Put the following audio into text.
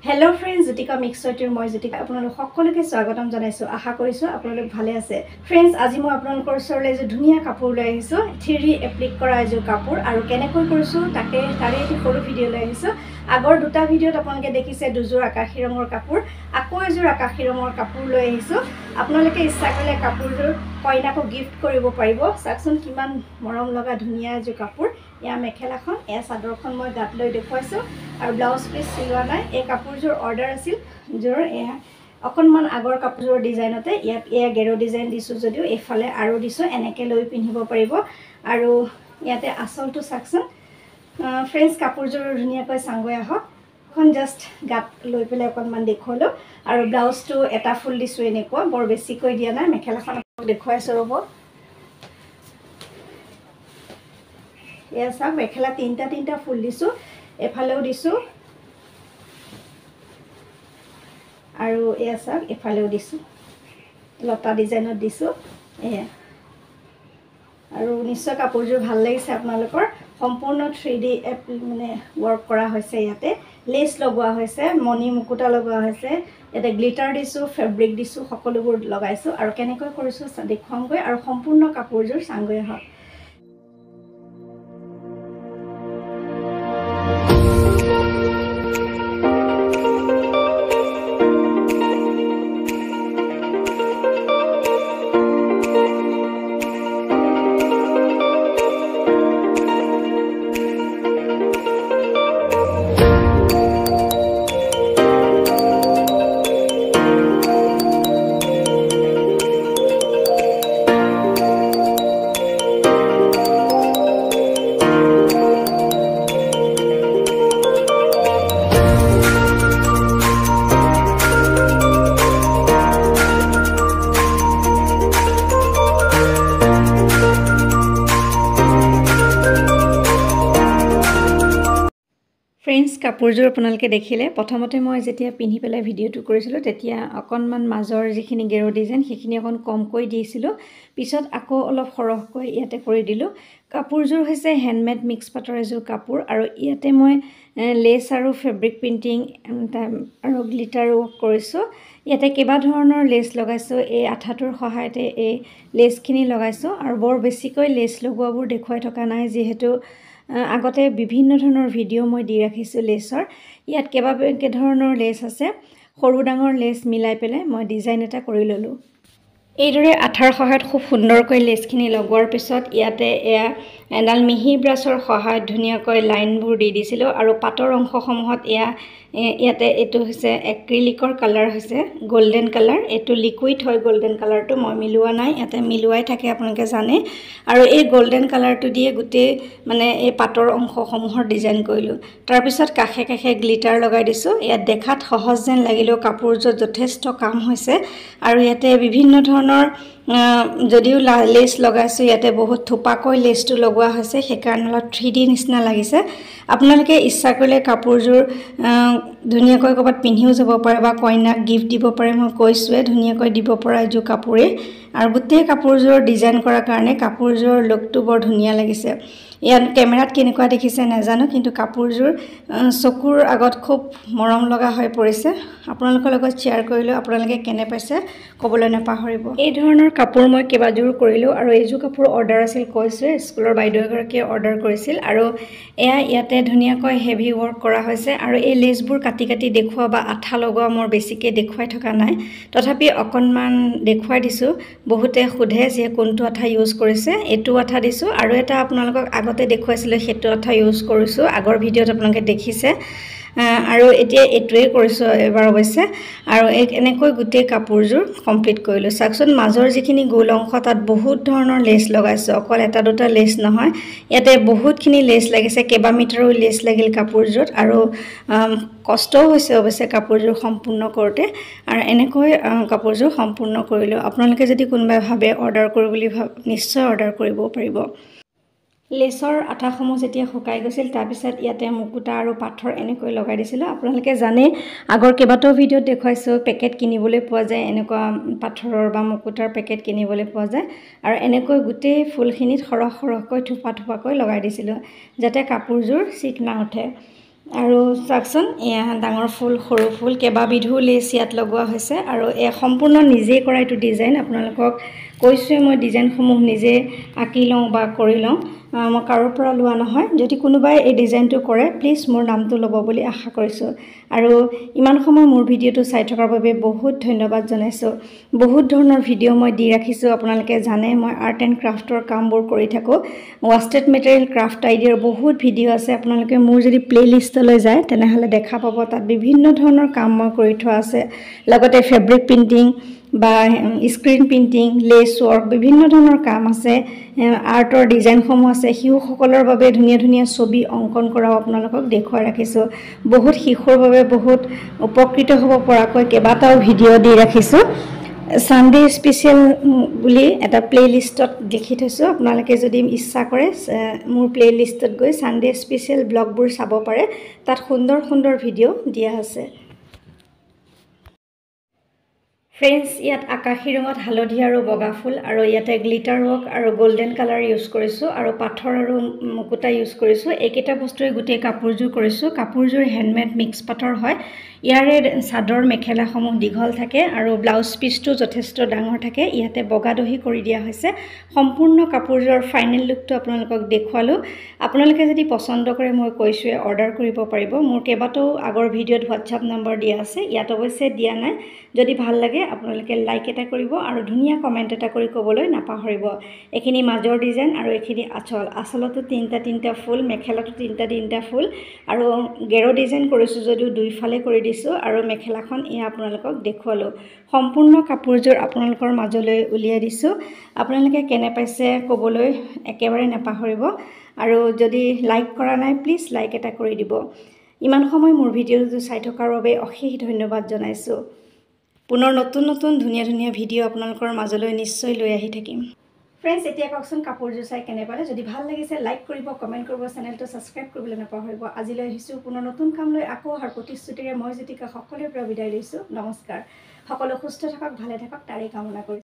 Hello friends, Zytika Mixotir moi Zytika আপোনালোক সকলোকে স্বাগতম জনাইছো আশা কৰিছো আপোনালোক ভালে আছে friends আজি মই আপোনালোকৰ ওচৰলৈ যে ধুনিয়া কাপোৰ লৈ আহিছো 3D এপ্লিক কৰা যে কাপোৰ আৰু কেনেকৈ কৰিছো তাকে তাৰে এটি সৰু ভিডিও লৈ আহিছো আগৰ দুটা ভিডিওত আপোনালোকে দেখিছে দুজোৰ আকাশী ৰঙৰ কাপোৰ আকৌ এজোৰ আকাশী ৰঙৰ কাপোৰ লৈ আহিছো আপোনালোকে ইচ্ছা কৰিলে কাপোৰযোৰ কইনাকো গিফট কৰিব পাৰিব চাকচোন কিমান মৰম লগা ধুনিয়া যে কাপোৰ ইয়া মেখেলাখন এ চাদৰখন মই গাত লৈ দেখুৱাইছো আৰু ব্লাউজ পিস চিলোৱা নাই এই কাপোৰযোৰ অৰ্ডাৰ আছিল যোৰ অকনমান আগৰ কাপোৰযোৰ ডিজাইনতে ইয়াত এয়া গেৰো ডিজাইন দিছো যদিও এফালে আৰু দিছো এনেকে লৈ পিন্ধিব পাৰিব আৰু ইয়াতে আসলটো চাকচোন ফ্ৰেন্ডছ কাপোৰযোৰ ধুনিয়াকৈ সাংগৈ আহক এখন জাস্ট গাত লৈ পেলে অকনমান দেখুৱালো আৰু ব্লাউজটো এটা ফুল দিছো এনেকুৱা বৰ বেছিকৈ দিয়া নাই মেখেলাখন দেখুৱাইছো ৰব এয়া মেখেলা তিনটা ফুল দিছো এফালেও দিছো আৰু এয়া এফালেও দিছো লতা ডিজাইনত দিছো এয়া আৰু নিশ্চয় কাপোৰযোৰ ভাল লাগিছে আপোনালোকৰ সম্পূৰ্ণ 3D মানে ওয়াৰ্ক কৰা হৈছে ইয়াতে লেস লগোৱা হৈছে মনি মুকুটা লগোৱা হৈছে এটা গ্লিটাৰ দিছো ফেব্ৰিক দিছো সকলোবোৰ লগাইছো আৰু কেনেকৈ কৰিছো দেখুৱামগৈ আৰু সম্পূৰ্ণ কাপোৰযোৰ সাংগৈ হয় ফ্ৰেন্ডছ কাপোৰযোৰ আপোনালোকে দেখিলে প্ৰথমতে মই যেতিয়া পিন্ধি পেলাই ভিডিওটো কৰিছিলো তেতিয়া অকনমান মাজৰ যিখিনি গেৰো ডিজাইন সেইখিনি অকন কমকৈ দিছিলো পিছত আকৌ অলপ সৰহকৈ ইয়াতে কৰি দিলো কাপোৰযোৰ হৈছে হ্যান্ডমেড মিক্স পাটৰ এযোৰ কাপোৰ আৰু ইয়াতে মই লেস আৰু ফেব্ৰিক প্ৰিন্টিং আৰু গ্লিটাৰ ওয়াৰ্ক কৰিছো ইয়াতে কেবা ধৰণৰ লেস লগাইছো এই আঠাটোৰ সহায়তে এই লেসখিনি লগাইছো আৰু বৰ বেছিকৈ লেস লগোৱাবোৰ দেখুৱাই থকা নাই যেহেতু আগতে বিভিন্ন ধৰণৰ ভিডিও মই দি ৰাখিছো লেসৰ ইয়াত কেবা ধৰণৰ লেস আছে সৰু ডাঙৰ লেস মিলাই পেলে মই ডিজাইন এটা কৰি ললো এইদৰে আঠাৰ সহায়ত খুব সুন্দৰকৈ লেসখিনি লগোৱাৰ পিছত ইয়াতে এয়া এডাল মিহি ব্ৰাছৰ সহায়ত ধুনিয়াকৈ লাইনবোৰ দি দিছিলো আৰু পাটৰ অংশসমূহত ইয়াতে এটো হৈছে এক্ৰিলিকৰ কালাৰ হৈছে গোল্ডেন কালাৰ এটো লিকুইড হয় গোল্ডেন কালাৰটো মই মিলোৱা নাই ইয়াতে মিলোৱাই থাকে আপোনালোকে জানে আৰু এই গোল্ডেন কালাৰটো দিয়ে গুটে মানে এই পাটৰ অংশসমূহৰ ডিজাইন কৰিলো তাৰ পিছত কাখে কাখে গ্লিটাৰ লগাই দিছো ইয়াত দেখাত সহজ যেন লাগিলেও কাপোৰযোৰ যথেষ্ট কাম হৈছে আৰু ইয়াতে বিভিন্ন ধৰণৰ যদিও লেস লগাইছো ইয়াতে বহুত থুপাকৈ লেসটো লগোৱা হৈছে সেইকাৰণে 3D নিচিনা লাগিছে আপোনালোকে ইচ্ছা কৰিলে কাপোৰযোৰ ধুনিয়াকৈ কবাত পিন্ধিও যাব পাৰে বা কইনাক গিফট দিব পাৰে মই কৈছোৱে ধুনিয়াকৈ দিব পৰা এযোৰ কাপোৰে আৰু গোটেই কাপোৰযোৰ ডিজাইন কৰাৰ কাৰণে কাপোৰযোৰ লুকটো বৰ ধুনিয়া লাগিছে ইয়াত কেমেৰাত কেনেকুৱা দেখিছে নাজানো কিন্তু কাপোৰযোৰ চকুৰ আগত খুব মৰম লগা হৈ পৰিছে আপোনালোকৰ লগত শেয়াৰ কৰিলো আপোনালোকে কেনে পাইছে কবলৈ নাপাহৰিব এই ধৰণৰ কাপোৰ মই কেবাজোৰ কৰিলো আৰু এইযোৰ কাপোৰ অৰ্ডাৰ আছিল কৈছে স্কুলৰ বাইদেউ এগৰাকীয়ে অৰ্ডাৰ কৰিছিল আৰু এয়া ইয়াতে ধুনিয়াকৈ হেভি ওয়াৰ্ক কৰা হৈছে আৰু এই লেসবোৰ কাটি কাটি দেখুৱা বা আঠা লগোৱা মোৰ বেছিকৈ দেখুৱাই থকা নাই তথাপি অকনমান দেখুৱাই দিছো বহুতে খুধে যে কোনটো আঠা ইউজ কৰিছে এটো আঠা দিছো আৰু এটা আপোনালোকক আগতে দেখুৱাইছিল হেতু আঠা ইউজ কৰিছো আগৰ ভিডিওত আপোনালোকে দেখিছে আৰু এতিয়া এটোৱে কৰিছো এবাৰ অৱশ্যে আৰু এনেকৈ গুটে কাপোৰযোৰ কমপ্লিট কৰিলো সাকচন মাজৰ যিখিনি গোল অংশ তাত বহুত ধৰণৰ লেস লগাইছো অকল এটা দুটা লেস নহয় ইয়াতে বহুতখিনি লেস লাগিছে কেবা মিটাৰো লেস লাগিল কাপোৰযোৰত আৰু কষ্টও হৈছে অৱশ্যে কাপোৰযোৰ সম্পূৰ্ণ কৰোতে আৰু এনেকৈ কাপোৰযোৰ সম্পূৰ্ণ কৰিলো আপোনালোকে যদি কোনোবাই ভাবে অৰ্ডাৰ কৰিব বুলি নিশ্চয় অৰ্ডাৰ কৰিব পাৰিব লেসৰ আঠাসমূহ যেতিয়া শুকাই গৈছিল তাৰ পিছত ইয়াতে মুকুটা আৰু পাথৰ এনেকৈ লগাই দিছিল আপোনালোকে জানে আগৰ কেবাটো ভিডিওত দেখুৱাইছো পেকেট কিনিবলৈ পোৱা যায় এনেকুৱা পাথৰৰ বা মুকুটাৰ পেকেট কিনিবলৈ পোৱা যায় আৰু এনেকৈ গুটেই ফুলখিনিত খৰখকৈ থুপা থুপাকৈ লগাই দিছিল যাতে কাপোৰযোৰ চিক না উঠে আৰু চাওকচোন এয়া ডাঙৰ ফুল সৰু ফুল কেইবাবিধো লেচ ইয়াত লগোৱা হৈছে আৰু এয়া সম্পূৰ্ণ নিজেই কৰা এইটো ডিজাইন আপোনালোকক কৈছোঁৱে মই ডিজাইনসমূহ নিজে আঁকি লওঁ বা কৰি লওঁ মই কাৰোৰ পৰা লোৱা নহয় যদি কোনোবাই এই ডিজাইনটো কৰে প্লিজ মোৰ নামটো ল'ব বুলি আশা কৰিছোঁ আৰু ইমান সময় মোৰ ভিডিঅ'টো চাই থকাৰ বাবে বহুত ধন্যবাদ জনাইছোঁ বহুত ধৰণৰ ভিডিঅ' মই দি ৰাখিছোঁ আপোনালোকে জানে মই আৰ্ট এণ্ড ক্ৰাফ্টৰ কামবোৰ কৰি থাকোঁ ৱাষ্টেড মেটেৰিয়েল ক্ৰাফ্ট আইডিয়াৰ বহুত ভিডিঅ' আছে আপোনালোকে মোৰ যদি প্লে'লিষ্টলৈ যায় তেনেহ'লে দেখা পাব তাত বিভিন্ন ধৰণৰ কাম মই কৰি থোৱা আছে লগতে ফেব্ৰিক প্ৰিণ্টিং বা স্ক্ৰীন প্ৰিণ্টিং লেচ ৱৰ্ক বিভিন্ন ধৰণৰ কাম আছে আৰ্টৰ ডিজাইনসমূহ আছে শিশুসকলৰ বাবে ধুনীয়া ধুনীয়া ছবি অংকন কৰাও আপোনালোকক দেখুৱাই ৰাখিছোঁ বহুত শিশুৰ বাবে বহুত উপকৃত হ'ব পৰাকৈ কেইবাটাও ভিডিঅ' দি ৰাখিছোঁ সানডে স্পেচিয়েল বুলি এটা প্লে'লিষ্টত লিখি থৈছোঁ আপোনালোকে যদি ইচ্ছা কৰে মোৰ প্লে'লিষ্টত গৈ সানডে স্পেচিয়েল ব্লগবোৰ চাব পাৰে তাত সুন্দৰ সুন্দৰ ভিডিঅ' দিয়া আছে ফ্ৰেণ্ডছ ইয়াত আকাশী ৰঙত হালধীয়া আৰু বগা ফুল আৰু ইয়াতে গ্লিটাৰ ৱৰ্ক আৰু গোল্ডেন কালাৰ ইউজ কৰিছোঁ আৰু পাথৰ আৰু মুকুতা ইউজ কৰিছোঁ এইকেইটা বস্তুৰে গোটেই কাপোৰযোৰ কৰিছোঁ কাপোৰযোৰ হেণ্ডমেড মিক্স পাথৰ হয় ইয়াৰে চাদৰ মেখেলাসমূহ দীঘল থাকে আৰু ব্লাউজ পিচটো যথেষ্ট ডাঙৰ থাকে ইয়াতে বগা দহি কৰি দিয়া হৈছে সম্পূৰ্ণ কাপোৰযোৰৰ ফাইনেল লুকটো আপোনালোকক দেখুৱালোঁ আপোনালোকে যদি পচন্দ কৰে মই কৈছোঁৱে অৰ্ডাৰ কৰিব পাৰিব মোৰ কেইবাটাও আগৰ ভিডিঅ'ত হোৱাটছআপ নম্বৰ দিয়া আছে ইয়াত অৱশ্যে দিয়া নাই যদি ভাল লাগে আপোনালোকে লাইক এটা কৰিব আৰু ধুনীয়া কমেণ্ট এটা কৰি ক'বলৈ নাপাহৰিব এইখিনি মাজৰ ডিজাইন আৰু এইখিনি আঁচলতো তিনিটা ফুল মেখেলাতো তিনিটা ফুল আৰু গেৰ ডিজাইন কৰিছোঁ যদিও দুইফালে কৰি দিছোঁ আৰু মেখেলাখন এয়া আপোনালোকক দেখুৱালোঁ সম্পূৰ্ণ কাপোৰযোৰ আপোনালোকৰ মাজলৈ উলিয়াই দিছোঁ আপোনালোকে কেনে পাইছে ক'বলৈ একেবাৰে নাপাহৰিব আৰু যদি লাইক কৰা নাই প্লিজ লাইক এটা কৰি দিব ইমান সময় মোৰ ভিডিঅ'টো চাই থকাৰ বাবে অশেষ ধন্যবাদ জনাইছোঁ পুনৰ নতুন নতুন ধুনীয়া ধুনীয়া ভিডিঅ' আপোনালোকৰ মাজলৈ নিশ্চয় লৈ আহি থাকিম ফ্ৰেণ্ডছ এতিয়া কওকচোন কাপোৰযোৰ চাই কেনে পালে যদি ভাল লাগিছে লাইক কৰিব কমেণ্ট কৰিব চেনেলটো ছাবস্ক্ৰাইব কৰিবলৈ নাপাহৰিব আজিলৈ আহিছোঁ পুনৰ নতুন কাম লৈ আকৌ অহাৰ প্ৰতিশ্ৰুতিৰে মই জ্যোতিকা সকলোৰে পৰা বিদায় লৈছোঁ নমস্কাৰ সকলো সুস্থ থাকক ভালে থাকক তাৰেই কামনা কৰিছোঁ